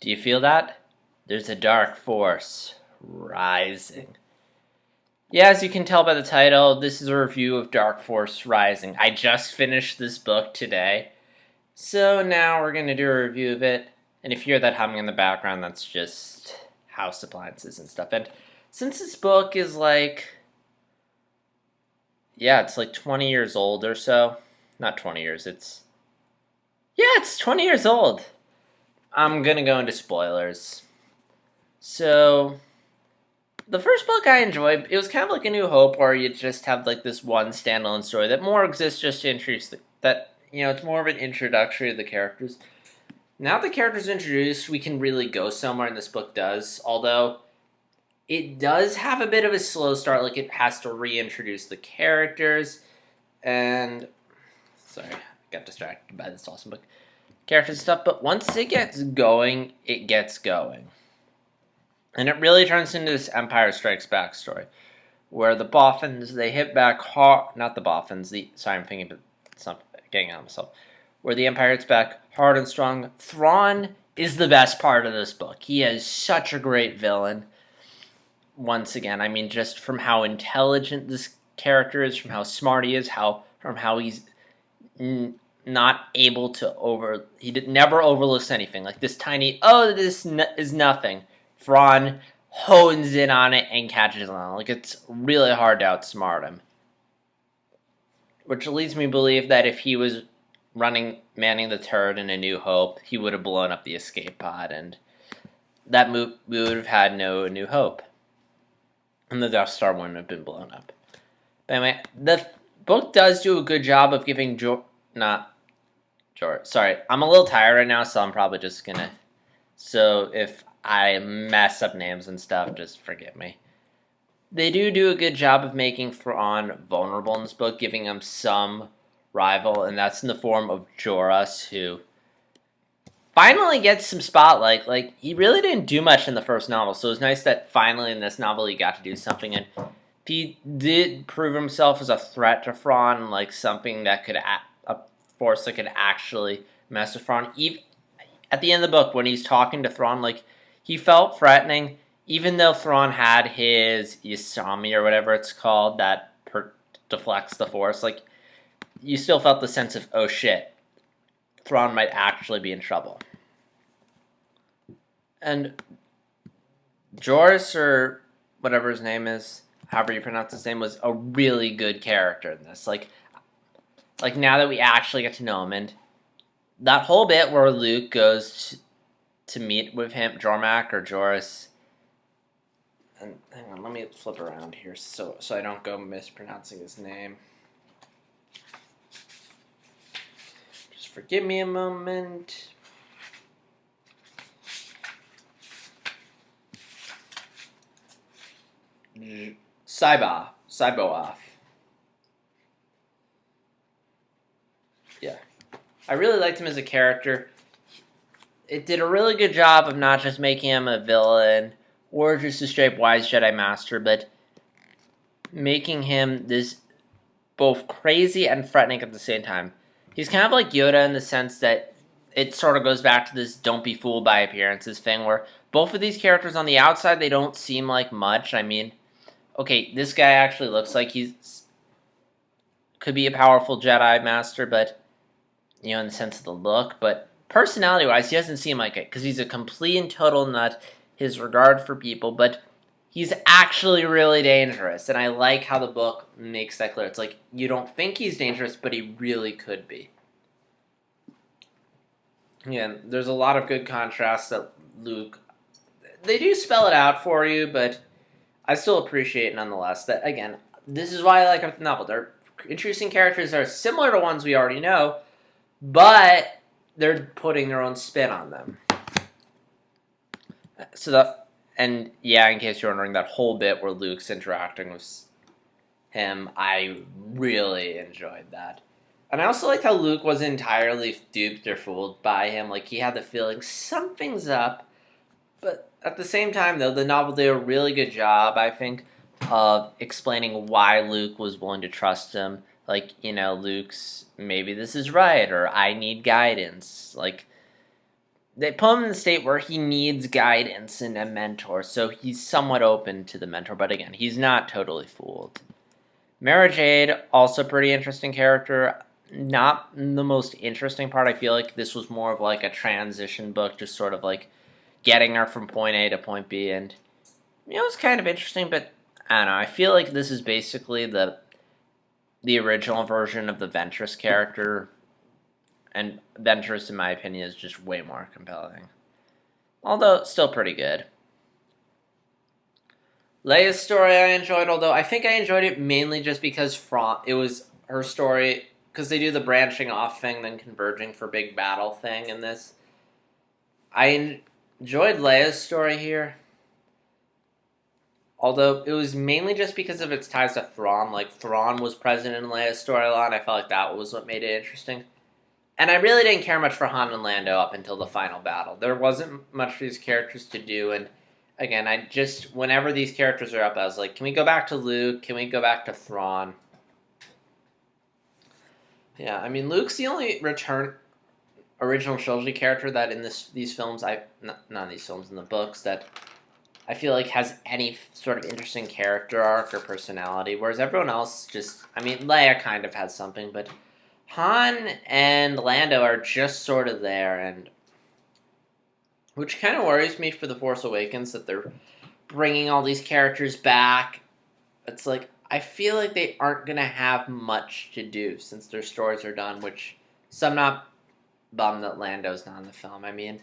Do you feel that? There's a dark force rising. Yeah, as you can tell by the title, this is a review of Dark Force Rising. I just finished this book today, so now we're going to do a review of it. And if you hear that humming in the background, that's just house appliances and stuff. And since this book is it's like 20 years old or so. Not 20 years, it's 20 years old. I'm going to go into spoilers. So, the first book I enjoyed, it was kind of like A New Hope, where you just have like this one standalone story that more exists just to introduce it's more of an introductory to the characters. Now the characters introduced, we can really go somewhere, and this book does. Although it does have a bit of a slow start, like it has to reintroduce the characters, and sorry, I got distracted by this awesome book. Characters and stuff, but once it gets going, it gets going. And it really turns into this Empire Strikes Back story, where the Boffins, they hit back hard, not the Boffins, I'm thinking of something, getting on myself, where the Empire hits back hard and strong. Thrawn is the best part of this book. He is such a great villain. Once again, I mean, just from how intelligent this character is, from how smart he is, from how he's not able to never overlooks anything. Like this tiny, this is nothing. Thrawn hones in on it and catches on it. Like, it's really hard to outsmart him. Which leads me to believe that if he was manning the turret in A New Hope, he would have blown up the escape pod, and that we would have had no New Hope. And the Death Star wouldn't have been blown up. But anyway, the book does do a good job of giving Sorry, I'm a little tired right now, so I'm probably just gonna... So if I mess up names and stuff, just forgive me. They do a good job of making Thrawn vulnerable in this book, giving him some rival, and that's in the form of Joruus, who finally gets some spotlight. Like, he really didn't do much in the first novel, so it was nice that finally in this novel he got to do something, and he did prove himself as a threat to Thrawn, like something that could a force that could actually mess with Thrawn. Even at the end of the book, when he's talking to Thrawn, like, he felt threatening, even though Thrawn had his Yasami or whatever it's called that deflects the Force. Like, you still felt the sense of, oh shit, Thrawn might actually be in trouble. And Joruus, or whatever his name is, however you pronounce his name, was a really good character in this. Like now that we actually get to know him, and that whole bit where Luke goes to meet with him, Jormak or Joruus. And hang on, let me flip around here so I don't go mispronouncing his name. Just forgive me a moment. Cyboaf. Yeah. I really liked him as a character. It did a really good job of not just making him a villain or just a straight wise Jedi Master, but making him this both crazy and threatening at the same time. He's kind of like Yoda in the sense that it sort of goes back to this don't be fooled by appearances thing, where both of these characters on the outside, they don't seem like much. I mean, okay, this guy actually looks like could be a powerful Jedi Master, but, in the sense of the look, but personality-wise, he doesn't seem like it, because he's a complete and total nut, his regard for people, but he's actually really dangerous, and I like how the book makes that clear. It's like, you don't think he's dangerous, but he really could be. Yeah, there's a lot of good contrasts that Luke... They do spell it out for you, but I still appreciate, nonetheless, that, again, this is why I like the novel. They're introducing characters that are similar to ones we already know, but they're putting their own spin on them. In case you're wondering, that whole bit where Luke's interacting with him, I really enjoyed that. And I also liked how Luke wasn't entirely duped or fooled by him. Like, he had the feeling something's up. But at the same time, though, the novel did a really good job, I think, of explaining why Luke was willing to trust him. Like, Luke's, maybe this is right, or I need guidance. Like, they put him in the state where he needs guidance and a mentor, so he's somewhat open to the mentor, but again, he's not totally fooled. Mara Jade, also pretty interesting character. Not the most interesting part. I feel like this was more of like a transition book, just sort of like getting her from point A to point B, and it's kind of interesting, but I don't know. I feel like this is basically the original version of the Ventress character, and Ventress, in my opinion, is just way more compelling. Although, still pretty good. Leia's story I enjoyed, although I think I enjoyed it mainly just because it was her story, because they do the branching off thing, then converging for big battle thing in this. I enjoyed Leia's story here, although it was mainly just because of its ties to Thrawn. Like, Thrawn was present in Leia's storyline. I felt like that was what made it interesting. And I really didn't care much for Han and Lando up until the final battle. There wasn't much for these characters to do, and again, whenever these characters are up, I was like, can we go back to Luke? Can we go back to Thrawn? Yeah, I mean, Luke's the only original trilogy character that in these films, not in these films, in the books, that I feel like has any sort of interesting character arc or personality, whereas everyone else Leia kind of has something, but Han and Lando are just sort of there, and which kind of worries me for The Force Awakens, that they're bringing all these characters back. It's like, I feel like they aren't going to have much to do since their stories are done, which, so I'm not bummed that Lando's not in the film. I mean,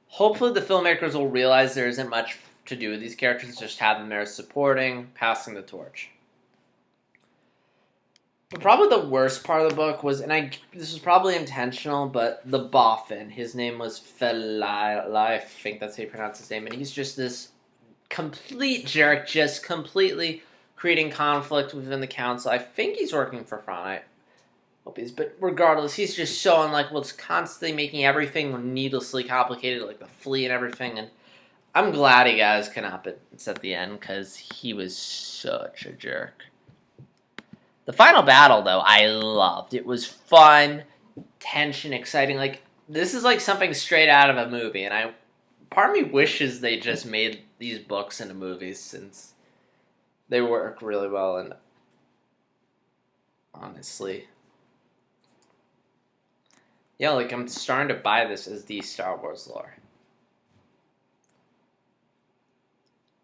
hopefully the filmmakers will realize there isn't much to do with these characters, just have them there supporting, passing the torch. But probably the worst part of the book was, this was probably intentional, but the Boffin, his name was Felai, I think that's how you pronounce his name, and he's just this complete jerk, just completely creating conflict within the council. I think he's working for Thrawn. I hope he's, but regardless, he's just so unlikable. It's constantly making everything needlessly complicated, like the fleet and everything, and I'm glad he got his comeuppance at the end, because he was such a jerk. The final battle, though, I loved. It was fun, tension, exciting. Like, this is like something straight out of a movie, and part of me wishes they just made these books into movies, since they work really well, and honestly, yeah, like, I'm starting to buy this as the Star Wars lore.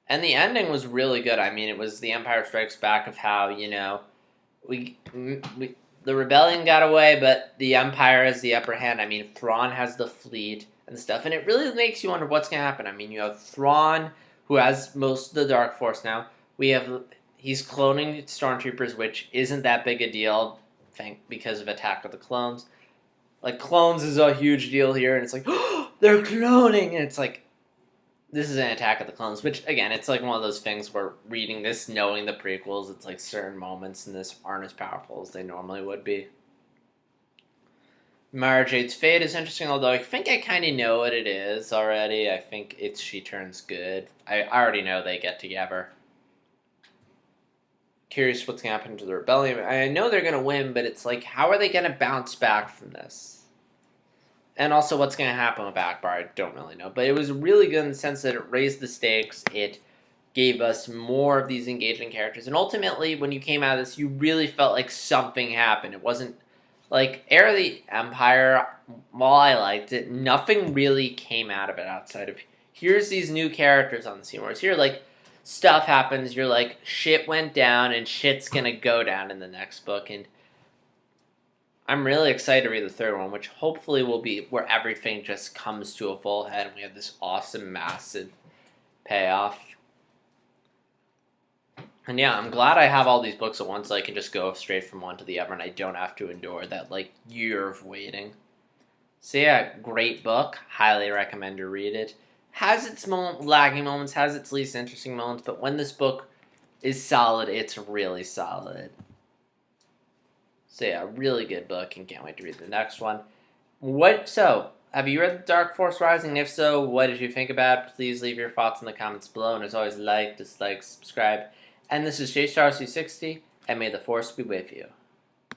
And the ending was really good. I mean, it was the Empire Strikes Back of how, the rebellion got away, but the Empire has the upper hand. I mean, Thrawn has the fleet and stuff, and it really makes you wonder what's going to happen. I mean, you have Thrawn, who has most of the Dark Force now. He's cloning stormtroopers, which isn't that big a deal, because of Attack of the Clones. Like, clones is a huge deal here, and it's like, oh, they're cloning, and it's like, this is an Attack of the Clones, which, again, it's like one of those things where reading this, knowing the prequels, it's like certain moments in this aren't as powerful as they normally would be. Mara Jade's fate is interesting, although I think I kind of know what it is already. I think she turns good. I already know they get together. Curious what's going to happen to the rebellion. I know they're going to win, but it's like, how are they going to bounce back from this? And also, what's going to happen with Ackbar, I don't really know. But it was really good in the sense that it raised the stakes. It gave us more of these engaging characters. And ultimately, when you came out of this, you really felt like something happened. It wasn't like Heir of the Empire, while I liked it, nothing really came out of it outside of, here's these new characters on the scene. Whereas here, like, stuff happens, you're like, shit went down, and shit's going to go down in the next book. And I'm really excited to read the third one, which hopefully will be where everything just comes to a full head and we have this awesome, massive payoff. And yeah, I'm glad I have all these books at once so I can just go straight from one to the other and I don't have to endure that, like, year of waiting. So yeah, great book. Highly recommend to read it. Has its lagging moments, has its least interesting moments, but when this book is solid, it's really solid. So yeah, really good book, and can't wait to read the next one. Have you read Dark Force Rising? If so, what did you think about it? Please leave your thoughts in the comments below, and as always, like, dislike, subscribe. And this is JStar260, and may the Force be with you.